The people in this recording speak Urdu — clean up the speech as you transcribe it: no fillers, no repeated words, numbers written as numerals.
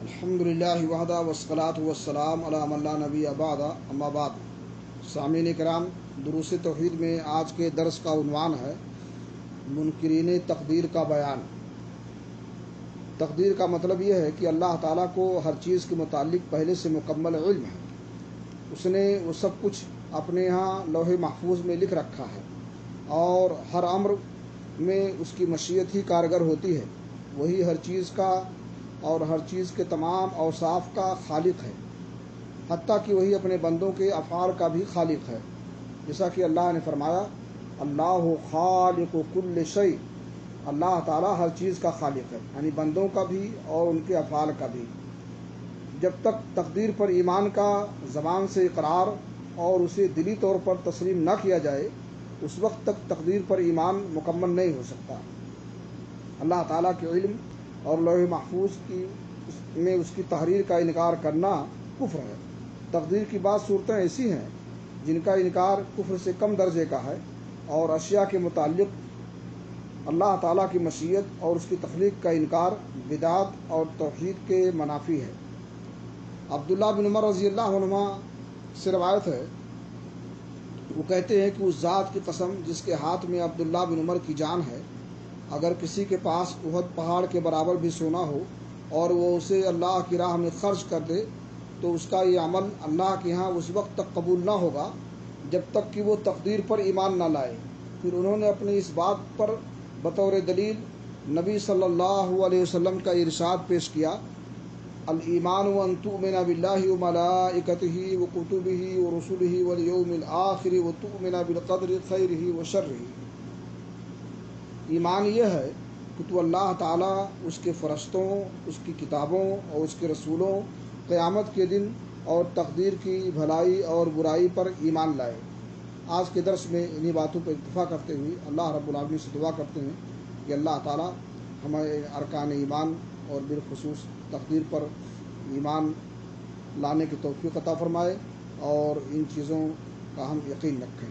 الحمدللہ وحدہ والصلاۃ والسلام علی من لا نبی بعد اما بعد۔ سامعین کرام، دروس توحید میں آج کے درس کا عنوان ہے منکرین تقدیر کا بیان۔ تقدیر کا مطلب یہ ہے کہ اللہ تعالیٰ کو ہر چیز کے متعلق پہلے سے مکمل علم ہے۔ اس نے وہ سب کچھ اپنے ہاں لوح محفوظ میں لکھ رکھا ہے، اور ہر امر میں اس کی مشیت ہی کارگر ہوتی ہے۔ وہی ہر چیز کا اور ہر چیز کے تمام اوصاف کا خالق ہے، حتیٰ کہ وہی اپنے بندوں کے افعال کا بھی خالق ہے، جیسا کہ اللہ نے فرمایا اللہ خالق کل شیء۔ اللہ تعالیٰ ہر چیز کا خالق ہے، یعنی بندوں کا بھی اور ان کے افعال کا بھی۔ جب تک تقدیر پر ایمان کا زبان سے اقرار اور اسے دلی طور پر تسلیم نہ کیا جائے، اس وقت تک تقدیر پر ایمان مکمل نہیں ہو سکتا۔ اللہ تعالیٰ کے علم اور لوح محفوظ میں اس کی تحریر کا انکار کرنا کفر ہے۔ تقدیر کی بعض صورتیں ایسی ہیں جن کا انکار کفر سے کم درجے کا ہے، اور اشیاء کے متعلق اللہ تعالیٰ کی مشیت اور اس کی تخلیق کا انکار بدعت اور توحید کے منافی ہے۔ عبداللہ بن عمر رضی اللہ عنہما سے روایت ہے، وہ کہتے ہیں کہ اس ذات کی قسم جس کے ہاتھ میں عبداللہ بن عمر کی جان ہے، اگر کسی کے پاس احد پہاڑ کے برابر بھی سونا ہو اور وہ اسے اللہ کی راہ میں خرچ کر دے، تو اس کا یہ عمل اللہ کے ہاں اس وقت تک قبول نہ ہوگا جب تک کہ وہ تقدیر پر ایمان نہ لائے۔ پھر انہوں نے اپنی اس بات پر بطور دلیل نبی صلی اللہ علیہ وسلم کا ارشاد پیش کیا، الایمان ان تؤمن باللہ وملائکتہ وکتبہ ورسلہ والیوم الآخر وتؤمن بالقدر خیرہ وشرہ۔ ایمان یہ ہے کہ تو اللہ تعالیٰ، اس کے فرشتوں، اس کی کتابوں اور اس کے رسولوں، قیامت کے دن اور تقدیر کی بھلائی اور برائی پر ایمان لائے۔ آج کے درس میں انہی باتوں پر اکتفا کرتے ہوئے اللہ رب العالمین سے دعا کرتے ہیں کہ اللہ تعالیٰ ہمیں ارکان ایمان اور بالخصوص تقدیر پر ایمان لانے کی توفیق عطا فرمائے اور ان چیزوں کا ہم یقین رکھیں۔